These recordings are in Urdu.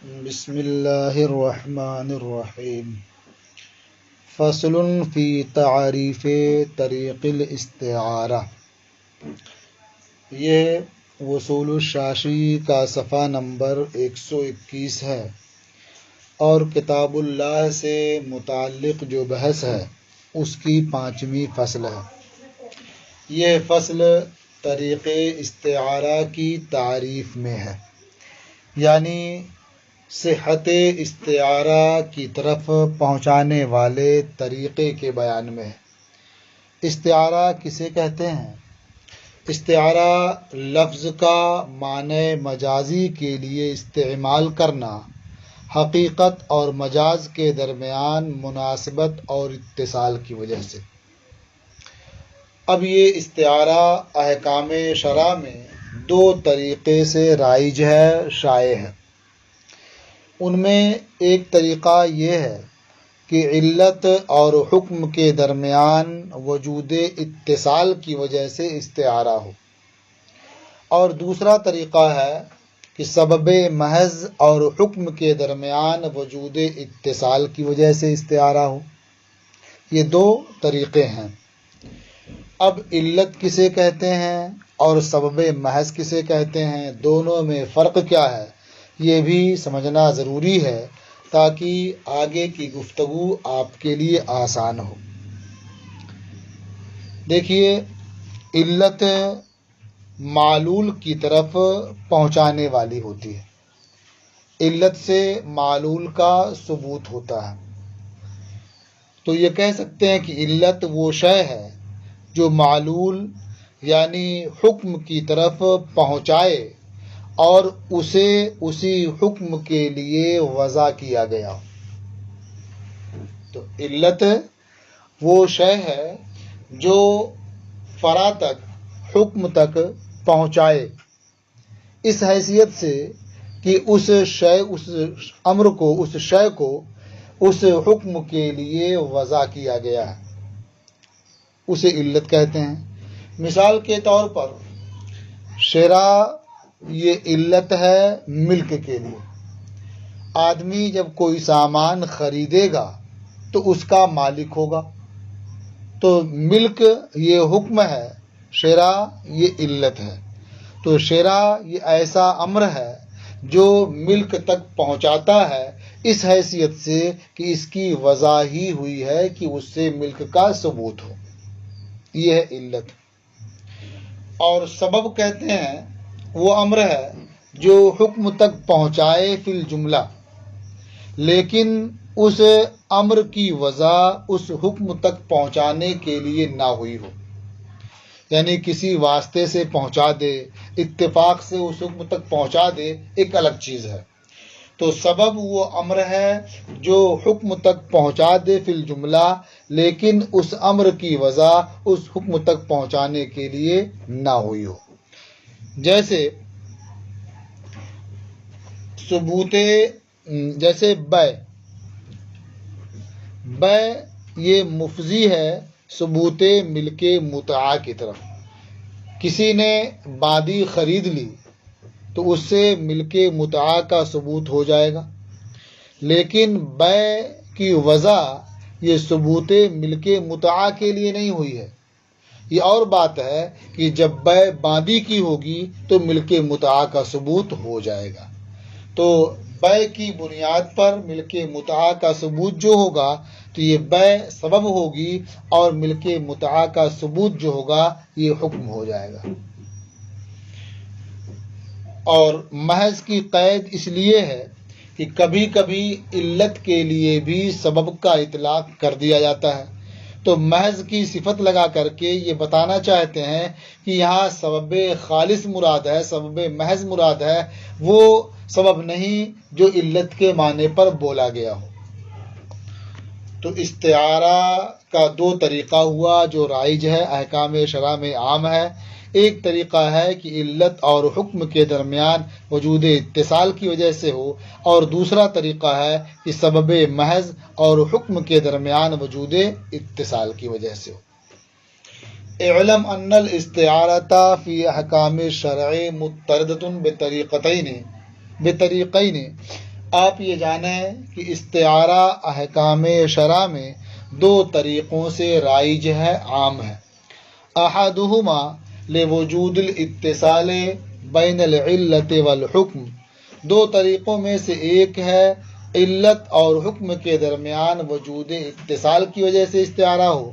بسم اللہ الرحمن الرحیم فصل فی تعریف طریق الاستعارہ۔ یہ وصول الشاشی کا صفحہ نمبر 121 ہے اور کتاب اللہ سے متعلق جو بحث ہے اس کی 5ویں فصل ہے۔ یہ فصل طریق استعارہ کی تعریف میں ہے، یعنی صحت استعارہ کی طرف پہنچانے والے طریقے کے بیان میں ہے۔ استعارہ کسے کہتے ہیں؟ استعارہ لفظ کا معنی مجازی کے لیے استعمال کرنا، حقیقت اور مجاز کے درمیان مناسبت اور اتصال کی وجہ سے۔ اب یہ استعارہ احکام شرع میں 2 طریقے سے رائج ہے، شائع ہے۔ ان میں ایک طریقہ یہ ہے کہ علت اور حکم کے درمیان وجود اتصال کی وجہ سے استعارہ ہو، اور دوسرا طریقہ ہے کہ سبب محض اور حکم کے درمیان وجود اتصال کی وجہ سے استعارہ ہو۔ یہ 2 طریقے ہیں۔ اب علت کسے کہتے ہیں اور سبب محض کسے کہتے ہیں، دونوں میں فرق کیا ہے، یہ بھی سمجھنا ضروری ہے تاکہ آگے کی گفتگو آپ کے لیے آسان ہو۔ دیکھیے، علت معلول کی طرف پہنچانے والی ہوتی ہے۔ علت سے معلول کا ثبوت ہوتا ہے، تو یہ کہہ سکتے ہیں کہ علت وہ شے ہے جو معلول یعنی حکم کی طرف پہنچائے اور اسے اسی حکم کے لیے وضع کیا گیا۔ تو علت وہ شے ہے جو فرع تک، حکم تک پہنچائے، اس حیثیت سے کہ اس امر کو، اس شے کو اس حکم کے لیے وضع کیا گیا ہے، اسے علت کہتے ہیں۔ مثال کے طور پر شراء یہ علت ہے ملک کے لیے۔ آدمی جب کوئی سامان خریدے گا تو اس کا مالک ہوگا، تو ملک یہ حکم ہے، شراء یہ علت ہے۔ تو شراء یہ ایسا امر ہے جو ملک تک پہنچاتا ہے، اس حیثیت سے کہ اس کی وضع ہی ہوئی ہے کہ اس سے ملک کا ثبوت ہو، یہ ہے علت۔ اور سبب کہتے ہیں وہ امر ہے جو حکم تک پہنچائے فی الجملہ، لیکن اس امر کی وضع اس حکم تک پہنچانے کے لیے نہ ہوئی ہو، یعنی کسی واسطے سے پہنچا دے، اتفاق سے اس حکم تک پہنچا دے، ایک الگ چیز ہے۔ تو سبب وہ امر ہے جو حکم تک پہنچا دے فی الجملہ، لیکن اس امر کی وضع اس حکم تک پہنچانے کے لیے نہ ہوئی ہو۔ جیسے بیع یہ مفضی ہے ثبوت ملک متاع کی طرف۔ کسی نے بادی خرید لی تو اس سے ملک متاع کا ثبوت ہو جائے گا، لیکن بیع کی وضع یہ ثبوت ملک متاع کے لیے نہیں ہوئی ہے۔ یہ اور بات ہے کہ جب بیع بادی کی ہوگی تو ملک متاع کا ثبوت ہو جائے گا۔ تو بیع کی بنیاد پر ملک متاع کا ثبوت جو ہوگا تو یہ بیع سبب ہوگی، اور ملک متاع کا ثبوت جو ہوگا یہ حکم ہو جائے گا۔ اور محض کی قید اس لیے ہے کہ کبھی کبھی علت کے لیے بھی سبب کا اطلاق کر دیا جاتا ہے، تو محض کی صفت لگا کر کے یہ بتانا چاہتے ہیں کہ یہاں سبب خالص مراد ہے، سبب محض مراد ہے، وہ سبب نہیں جو علت کے معنی پر بولا گیا ہو۔ تو استعارہ کا 2 طریقہ ہوا جو رائج ہے، احکام شرع میں عام ہے۔ ایک طریقہ ہے کہ علت اور حکم کے درمیان وجود اتصال کی وجہ سے ہو، اور دوسرا طریقہ ہے کہ سبب محض اور حکم کے درمیان وجود اتصال کی وجہ سے ہو۔ اعلم ان الاستعارۃ فی احکام الشرع مضطردۃ بطریقین، آپ یہ جانیں کہ استعارہ احکام شرع میں دو طریقوں سے رائج ہے، عام ہے۔ احدہما لوجود الاتصال بین العلت والحکم، دو طریقوں میں سے ایک ہے علت اور حکم کے درمیان وجود اتصال کی وجہ سے استعارہ ہو،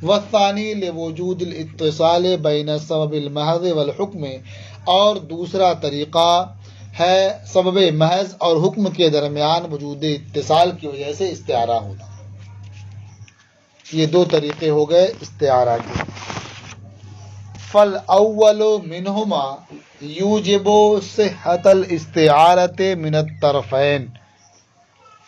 والثانی لوجود الاتصال بین السبب المحض والحکم، اور دوسرا طریقہ ہے سبب محض اور حکم کے درمیان وجود اتصال کی وجہ سے استعارہ ہونا۔ یہ دو طریقے ہو گئے استعارہ کے۔ فالاول منہما یوجب صحت الاستعارۃ من الطرفین،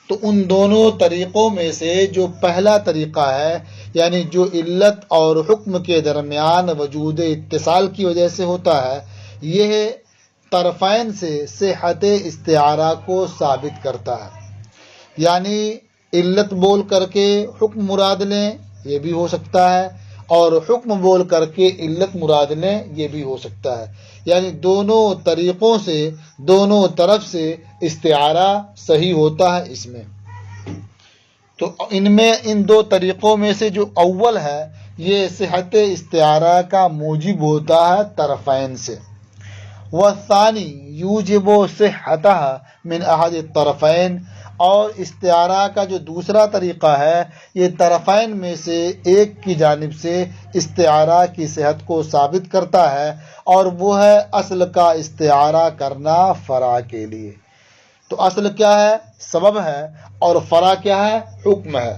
تو ان دونوں طریقوں میں سے جو پہلا طریقہ ہے، یعنی جو علت اور حکم کے درمیان وجود اتصال کی وجہ سے ہوتا ہے، یہ طرفین سے صحت استعارہ کو ثابت کرتا ہے۔ یعنی علت بول کر کے حکم مراد لیں، یہ بھی ہو سکتا ہے، اور حکم بول کر کے علت مراد لیں، یہ بھی ہو سکتا ہے۔ یعنی دونوں طریقوں سے، دونوں طرف سے استعارہ صحیح ہوتا ہے اس میں۔ تو ان دو طریقوں میں سے جو اول ہے، یہ صحت استعارہ کا موجب ہوتا ہے طرفین سے۔ والثانی یوجب صحتها من احد الطرفین، اور استعارہ کا جو دوسرا طریقہ ہے، یہ طرفین میں سے ایک کی جانب سے استعارہ کی صحت کو ثابت کرتا ہے، اور وہ ہے اصل کا استعارہ کرنا فرع کے لیے۔ تو اصل کیا ہے؟ سبب ہے، اور فرع کیا ہے؟ حکم ہے۔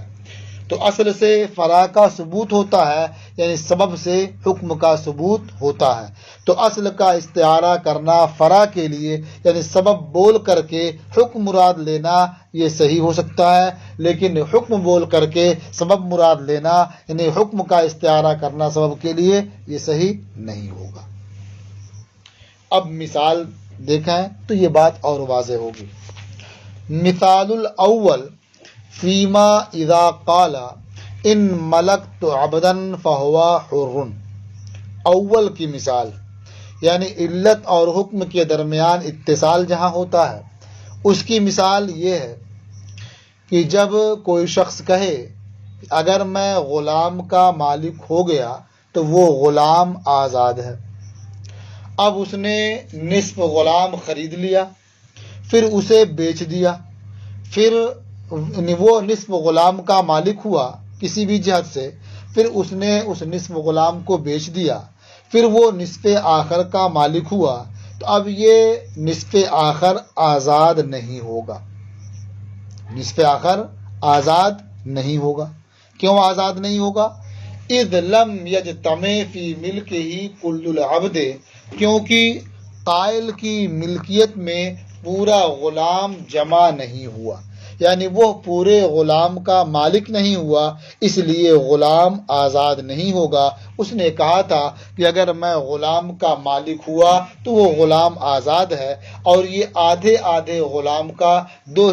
تو اصل سے فرع کا ثبوت ہوتا ہے، یعنی سبب سے حکم کا ثبوت ہوتا ہے۔ تو اصل کا استعارہ کرنا فرع کے لیے، یعنی سبب بول کر کے حکم مراد لینا، یہ صحیح ہو سکتا ہے، لیکن حکم بول کر کے سبب مراد لینا، یعنی حکم کا استعارہ کرنا سبب کے لیے، یہ صحیح نہیں ہوگا۔ اب مثال دیکھیں تو یہ بات اور واضح ہوگی۔ مثال الاول فیما اذا قال ان ملکت عبدا فہو حر، اول کی مثال، یعنی علت اور حکم کے درمیان اتصال جہاں ہوتا ہے، اس کی مثال یہ ہے کہ جب کوئی شخص کہے اگر میں غلام کا مالک ہو گیا تو وہ غلام آزاد ہے۔ اب اس نے نصف غلام خرید لیا، پھر اسے بیچ دیا، پھر وہ نصف غلام کا مالک ہوا کسی بھی جہت سے، پھر اس نے اس نصف غلام کو بیچ دیا، پھر وہ نصف آخر کا مالک ہوا، تو اب یہ نصف آخر آزاد نہیں ہوگا۔ نصف آخر آزاد نہیں ہوگا۔ کیوں آزاد نہیں ہوگا؟ اذ لم یجتمع فی ملکہ کل العبد، کیونکہ قائل کی ملکیت میں پورا غلام جمع نہیں ہوا، یعنی وہ پورے غلام کا مالک نہیں ہوا، اس لیے غلام آزاد نہیں ہوگا۔ اس نے کہا تھا کہ اگر میں غلام کا مالک ہوا تو وہ غلام آزاد ہے، اور یہ آدھے آدھے غلام کا دو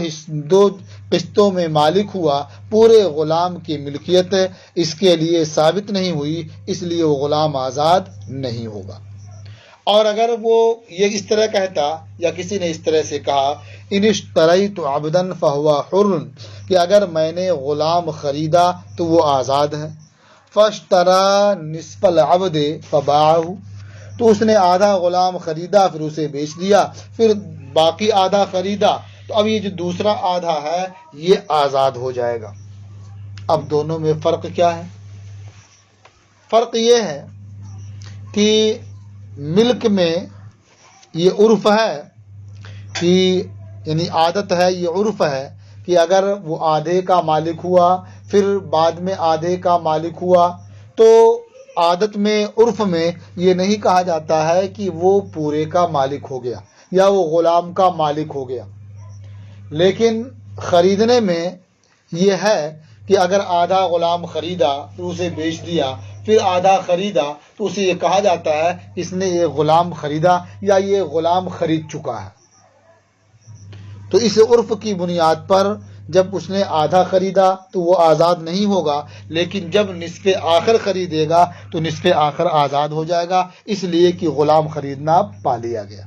قسطوں میں مالک ہوا، پورے غلام کی ملکیت اس کے لیے ثابت نہیں ہوئی، اس لیے وہ غلام آزاد نہیں ہوگا۔ اور اگر وہ یہ اس طرح کہتا، یا کسی نے اس طرح سے کہا ان اشتریت عبدا فہو حر، کہ اگر میں نے غلام خریدا تو وہ آزاد ہے، فاشترى نصف العبد فباعه، تو اس نے آدھا غلام خریدا پھر اسے بیچ دیا، پھر باقی آدھا خریدا، تو اب یہ جو دوسرا آدھا ہے یہ آزاد ہو جائے گا۔ اب دونوں میں فرق کیا ہے؟ فرق یہ ہے کہ ملک میں یہ عرف ہے کہ، یعنی عادت ہے، یہ عرف ہے کہ اگر وہ آدھے کا مالک ہوا پھر بعد میں آدھے کا مالک ہوا، تو عادت میں، عرف میں یہ نہیں کہا جاتا ہے کہ وہ پورے کا مالک ہو گیا یا وہ غلام کا مالک ہو گیا، لیکن خریدنے میں یہ ہے کہ اگر آدھا غلام خریدا پھر اسے بیچ دیا، پھر آدھا خریدا، تو اسے یہ کہا جاتا ہے کہ اس نے یہ غلام خریدا یا یہ غلام خرید چکا ہے۔ تو اس عرف کی بنیاد پر جب اس نے آدھا خریدا تو وہ آزاد نہیں ہوگا، لیکن جب نصف آخر خریدے گا تو نصف آخر آزاد ہو جائے گا، اس لیے کہ غلام خریدنا پا لیا گیا۔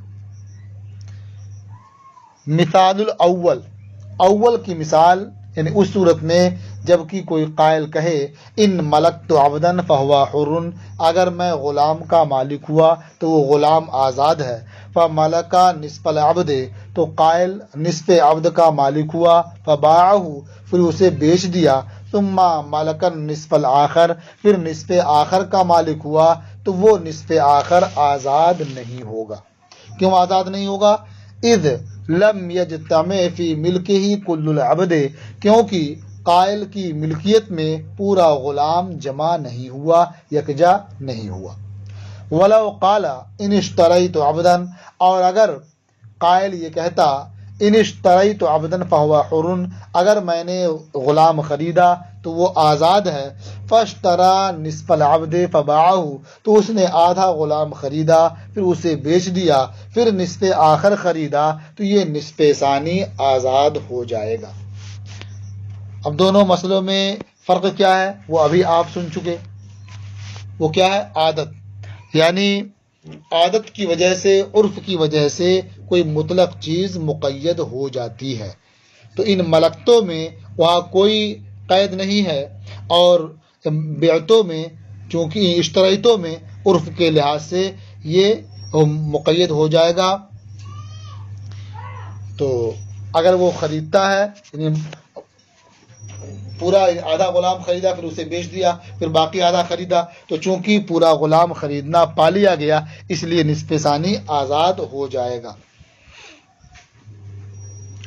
مثال الاول اول کی مثال یعنی اس صورت میں جبکہ کوئی قائل کہے ان ملکت عبدن فہو حر، اگر میں غلام کا مالک ہوا تو وہ غلام آزاد ہے، فملکا نصف العبد، تو قائل نصف عبد کا مالک ہوا، فباعہ، پھر اسے بیچ دیا، ثم ملکن نصف الآخر، پھر نصف آخر کا مالک ہوا، تو وہ نصف آخر آزاد نہیں ہوگا۔ کیوں آزاد نہیں ہوگا؟ اذ لم یجتمع فی ملکہ کل العبد، کیونکہ قائل کی ملکیت میں پورا غلام جمع نہیں ہوا، یکجا نہیں ہوا۔ ولو قال ان اشتریت عبدا، اور اگر قائل یہ کہتا ان اشتریت عبدا فہو حر، اگر میں نے غلام خریدا تو وہ آزاد ہے، فاشترى نصف العبد فباعہ، تو اس نے آدھا غلام خریدا پھر اسے بیچ دیا، پھر نصف آخر خریدا، تو یہ نصف ثانی آزاد ہو جائے گا۔ اب دونوں مسئلوں میں فرق کیا ہے وہ ابھی آپ سن چکے، وہ کیا ہے؟ عادت، یعنی عادت کی وجہ سے، عرف کی وجہ سے کوئی مطلق چیز مقید ہو جاتی ہے، تو ان ملکتوں میں وہاں کوئی قید نہیں ہے، اور بیعتوں میں چونکہ اشتریتوں میں عرف کے لحاظ سے یہ مقید ہو جائے گا۔ تو اگر وہ خریدتا ہے یعنی پورا آدھا غلام خریدا پھر اسے بیچ دیا پھر باقی آدھا خریدا، تو چونکہ پورا غلام خریدنا پا لیا گیا اس لیے نصف ثانی آزاد ہو جائے گا۔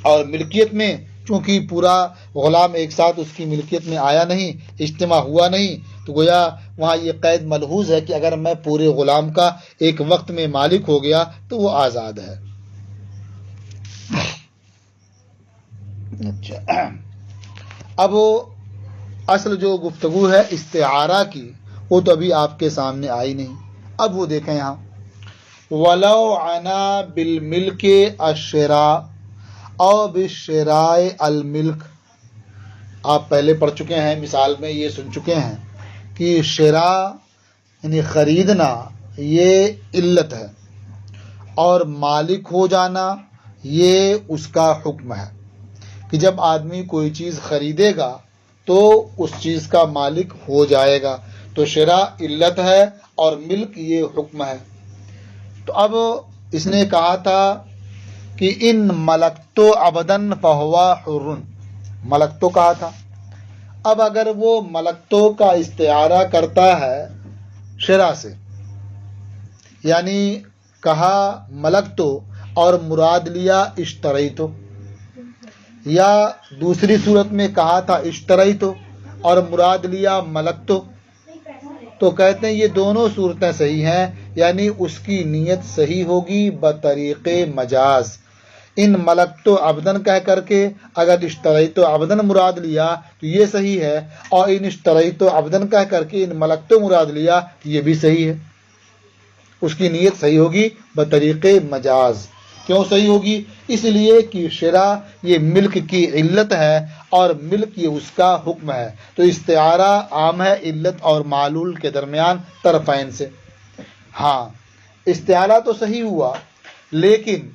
اور ملکیت میں چونکہ پورا غلام ایک ساتھ اس کی ملکیت میں آیا نہیں، اجتماع ہوا نہیں، تو گویا وہاں یہ قید ملحوظ ہے کہ اگر میں پورے غلام کا ایک وقت میں مالک ہو گیا تو وہ آزاد ہے۔ اچھا، اب اصل جو گفتگو ہے استعارہ کی وہ تو ابھی آپ کے سامنے آئی نہیں۔ اب وہ دیکھیں یہاں وَلَوْ عَنَا بِالْمِلْكِ الشِّرَاء او بِالشِّرَاءِ الْمِلْك، آپ پہلے پڑھ چکے ہیں، مثال میں یہ سن چکے ہیں کہ شراء یعنی خریدنا یہ علت ہے، اور مالک ہو جانا یہ اس کا حکم ہے کہ جب آدمی کوئی چیز خریدے گا تو اس چیز کا مالک ہو جائے گا، تو شراء علت ہے اور ملک یہ حکم ہے۔ تو اب اس نے کہا تھا کہ ان ملکتو عبدن فہو حر، ملکتو کہا تھا، اب اگر وہ ملکتو کا استعارہ کرتا ہے شراء سے، یعنی کہا ملکتو اور مراد لیا اشتریتو، یا دوسری صورت میں کہا تھا اشتریتو اور مراد لیا ملکتو، تو کہتے ہیں یہ دونوں صورتیں صحیح ہیں، یعنی اس کی نیت صحیح ہوگی بطریق مجاز۔ ان ملکتو عبدن کہہ کر کے اگر اشتریتو عبدن مراد لیا تو یہ صحیح ہے، اور ان اشتریتو عبدن کہہ کر کے ان ملکتو مراد لیا تو یہ بھی صحیح ہے، اس کی نیت صحیح ہوگی بطریق مجاز۔ کیوں صحیح ہوگی؟ اس لیے کہ شراء یہ ملک کی علت ہے اور ملک یہ اس کا حکم ہے، تو استعارہ عام ہے علت اور معلول کے درمیان طرفین سے۔ ہاں استعارہ تو صحیح ہوا، لیکن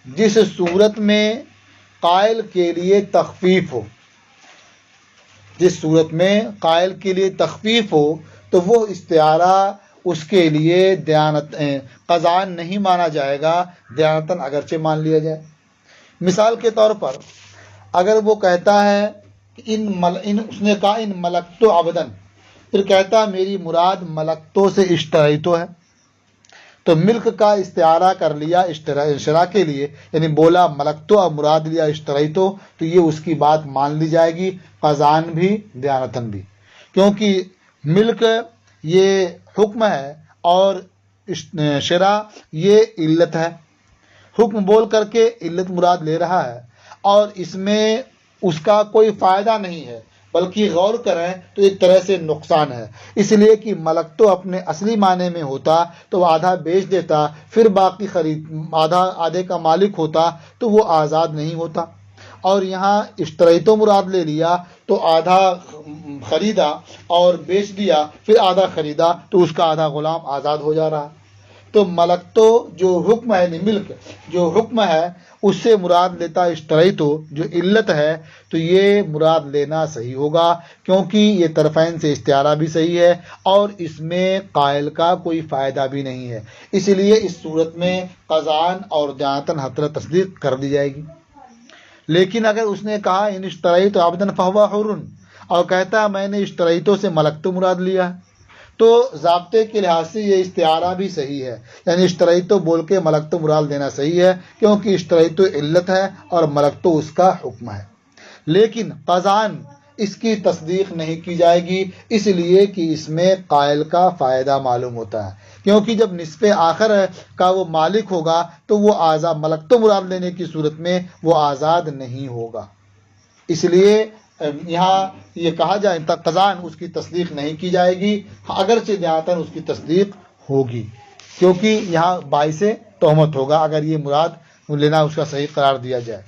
جس صورت میں قائل کے لیے تخفیف ہو، جس صورت میں قائل کے لیے تخفیف ہو تو وہ استعارہ اس کے لیے قضاءً نہیں مانا جائے گا، دیانتاً اگرچہ مان لیا جائے۔ مثال کے طور پر اگر وہ کہتا ہے کہ اس نے کہا ان ملکتو عبدن، پھر کہتا میری مراد ملکتو سے اشتریتو ہے، تو ملک کا استعارہ کر لیا شراء کے لیے، یعنی بولا ملکتو اور مراد لیا اشتریتو، تو یہ اس کی بات مان لی جائے گی قضاءً بھی دیانتاً بھی، کیونکہ ملک یہ حکم ہے اور شراء یہ علت ہے۔ حکم بول کر کے علت مراد لے رہا ہے اور اس میں اس کا کوئی فائدہ نہیں ہے، بلکہ غور کریں تو ایک طرح سے نقصان ہے، اس لیے کہ ملک تو اپنے اصلی معنی میں ہوتا تو آدھا بیچ دیتا پھر باقی آدھے کا مالک ہوتا تو وہ آزاد نہیں ہوتا، اور یہاں اشتریتو مراد لے لیا تو آدھا خریدا اور بیچ دیا پھر آدھا خریدا تو اس کا آدھا غلام آزاد ہو جا رہا۔ تو ملک تو جو حکم ہے، یعنی ملک جو حکم ہے اس سے مراد لیتا اشتریت تو جو علت ہے، تو یہ مراد لینا صحیح ہوگا، کیونکہ یہ طرفین سے استعارہ بھی صحیح ہے اور اس میں قائل کا کوئی فائدہ بھی نہیں ہے، اس لیے اس صورت میں قضان اور جانتاً حترا تصدیق کر دی جائے گی۔ لیکن اگر اس نے کہا ان اشتریت عبدن فہو حر، اور کہتا میں نے اشتریتوں سے ملک تو مراد لیا ہے، تو ضابطے کے لحاظ سے یہ استعارہ بھی صحیح ہے، یعنی اشتریتو بول کے ملک تو مراد لینا صحیح ہے، کیونکہ اشتریتو علت ہے اور ملک تو اس کا حکم ہے۔ لیکن قضان اس کی تصدیق نہیں کی جائے گی، اس لیے کہ اس میں قائل کا فائدہ معلوم ہوتا ہے، کیونکہ جب نصف آخر کا وہ مالک ہوگا تو وہ آزاد ملک تو مراد لینے کی صورت میں وہ آزاد نہیں ہوگا، اس لیے یہاں یہ کہا جائے قضان اس کی تصدیق نہیں کی جائے گی، اگرچہ دیانتاً اس کی تصدیق ہوگی، کیونکہ یہاں باعث تہمت ہوگا اگر یہ مراد لینا اس کا صحیح قرار دیا جائے۔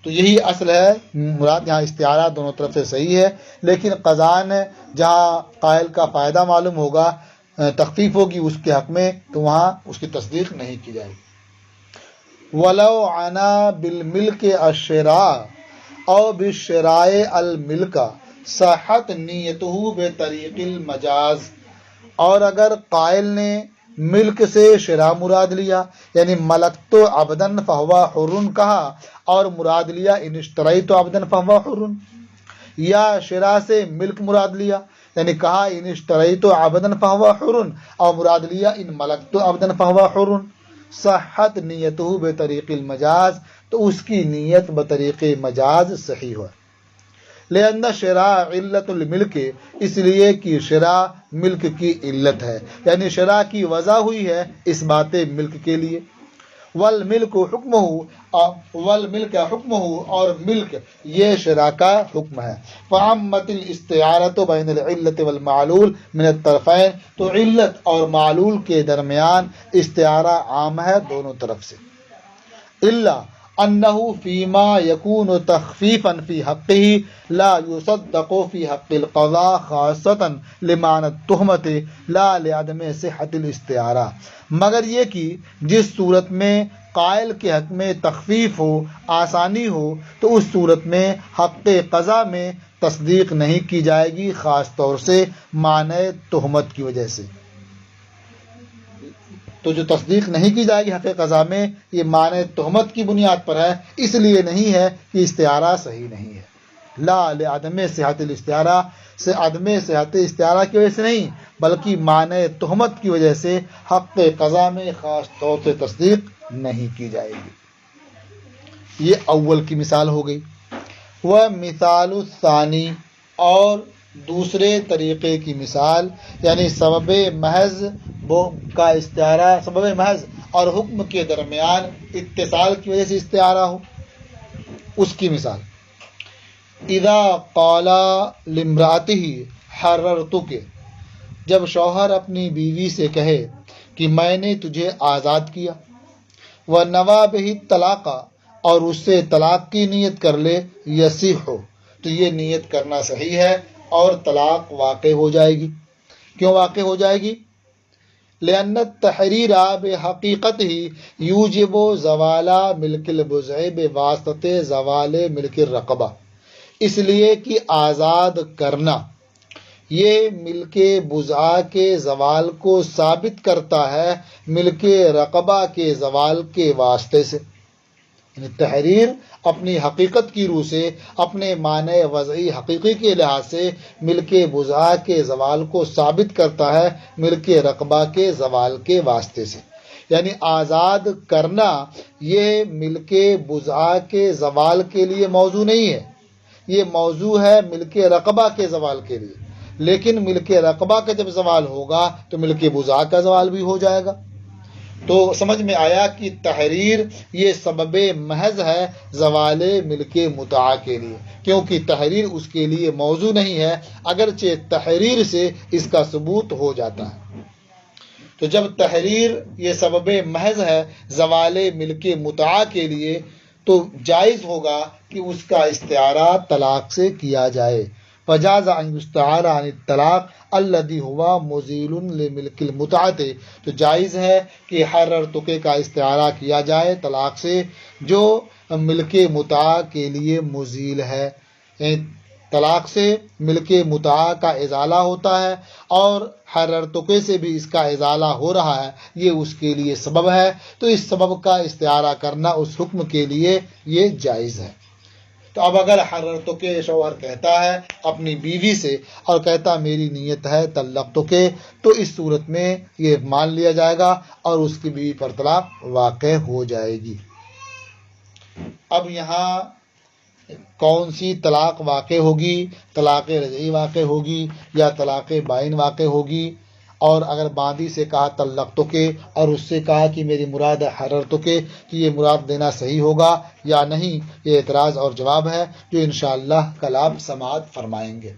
تو یہی اصل ہے، مراد یہاں استعارہ دونوں طرف سے صحیح ہے، لیکن قضان جہاں قائل کا فائدہ معلوم ہوگا، تخفیف ہوگی اس کے حق میں، تو وہاں اس کی تصدیق نہیں کی جائے گی۔ وَلَوْ عَنَا بِالْمِلْكِ الشِّرَاءَ او بِالشِّرَاءِ الْمِلْكَ صحت نیتہ بطریق المجاز، اور اگر قائل نے ملک سے شرا مراد لیا، یعنی ملک تو عبدن فہو حر کہا اور مراد لیا ان اشتریت عبدن فہو حر، یا شرا سے ملک مراد لیا یعنی کہا ان اشتریت عبدن فہو حر اور مراد لیا ان ملک تو عبدن فہو حر، صحت نیتہ بطریق المجاز، تو اس کی نیت بطریق مجاز صحیح ہو، لأن شرا علت الملک، اس لیے کہ شرا ملک کی علت ہے، یعنی شرا کی وضع ہوئی ہے اس بات ملک کے لیے۔ والملک حکمہ اور ملک یہ شرا کا حکم ہے۔ فعمت الاستعارۃ بین العلت والمعلول من الطرفین، تو علت اور معلول کے درمیان استعارہ عام ہے دونوں طرف سے، الا انہ فیما یکون تخفیفا فی حقہ لا یصدق فی حق القضاء خاصۃ لمعنی التہمۃ لا لعدم صحت الاستعارہ، مگر یہ کہ جس صورت میں قائل کے حق میں تخفیف ہو، آسانی ہو، تو اس صورت میں حق قضا میں تصدیق نہیں کی جائے گی، خاص طور سے معنی تہمت کی وجہ سے۔ تو جو تصدیق نہیں کی جائے گی حق قضا میں، یہ معنی تہمت کی بنیاد پر ہے، اس لیے نہیں ہے کہ استعارہ صحیح نہیں ہے، لا لعدم صحت الاستعارہ سے عدم صحت استعارہ کی وجہ سے نہیں، بلکہ معنی تہمت کی وجہ سے حق قضا میں خاص طور سے تصدیق نہیں کی جائے گی۔ یہ اول کی مثال ہو گئی۔ ومثال الثانی، اور دوسرے طریقے کی مثال، یعنی سبب محض کا استعارہ، سبب محض اور حکم کے درمیان اتصال کی وجہ سے استعارہ ہو، اس کی مثال اذا قال لامرأته حررتک، جب شوہر اپنی بیوی سے کہے کہ میں نے تجھے آزاد کیا، ونوى به الطلاق، اور اس سے طلاق کی نیت کر لے، یصح، تو یہ نیت کرنا صحیح ہے اور طلاق واقع ہو جائے گی۔ کیوں واقع ہو جائے گی؟ لأن التحریر بحقیقتہ یوجب زوال ملک البضع بواسطۃ زوال ملک الرقبہ، اس لیے کہ آزاد کرنا یہ ملک بضع کے زوال کو ثابت کرتا ہے ملک رقبہ کے زوال کے واسطے سے، یعنی تحریر اپنی حقیقت کی روح سے، اپنے معنی وضعی حقیقی کے لحاظ سے ملک بضع کے زوال کو ثابت کرتا ہے ملک رقبہ کے زوال کے واسطے سے، یعنی آزاد کرنا یہ ملک بضع کے زوال کے لیے موضوع نہیں ہے، یہ موضوع ہے ملک رقبہ کے زوال کے لیے، لیکن ملک رقبہ کا جب زوال ہوگا تو ملک بضع کا زوال بھی ہو جائے گا۔ تو سمجھ میں آیا کہ تحریر یہ سبب محض ہے زوال ملک متاع کے لیے، کیونکہ تحریر اس کے لیے موضوع نہیں ہے، اگرچہ تحریر سے اس کا ثبوت ہو جاتا ہے۔ تو جب تحریر یہ سبب محض ہے زوال ملک متاع کے لیے، تو جائز ہوگا کہ اس کا استعارہ طلاق سے کیا جائے، فجاز ان یستعار عن الطلاق الذي هو مزیل لملک المتعۃ، تو جائز ہے کہ حرر تقے کا استعارہ کیا جائے طلاق سے جو ملک متاع کے لیے مزیل ہے، یعنی طلاق سے ملک متاع کا ازالہ ہوتا ہے اور حرر تقے سے بھی اس کا ازالہ ہو رہا ہے، یہ اس کے لیے سبب ہے، تو اس سبب کا استعارہ کرنا اس حکم کے لیے یہ جائز ہے۔ تو اب اگر حرر تقے شوہر کہتا ہے اپنی بیوی سے اور کہتا میری نیت ہے طلق تقے، تو اس صورت میں یہ مان لیا جائے گا اور اس کی بیوی پر طلاق واقع ہو جائے گی۔ اب یہاں کون سی طلاق واقع ہوگی؟ طلاق رجعی واقع ہوگی یا طلاق بائن واقع ہوگی؟ اور اگر باندی سے کہا طلق تقے اور اس سے کہا کہ میری مراد ہے حرر تقے، کہ یہ مراد دینا صحیح ہوگا یا نہیں، یہ اعتراض اور جواب ہے جو انشاءاللہ کل آپ سماعت فرمائیں گے۔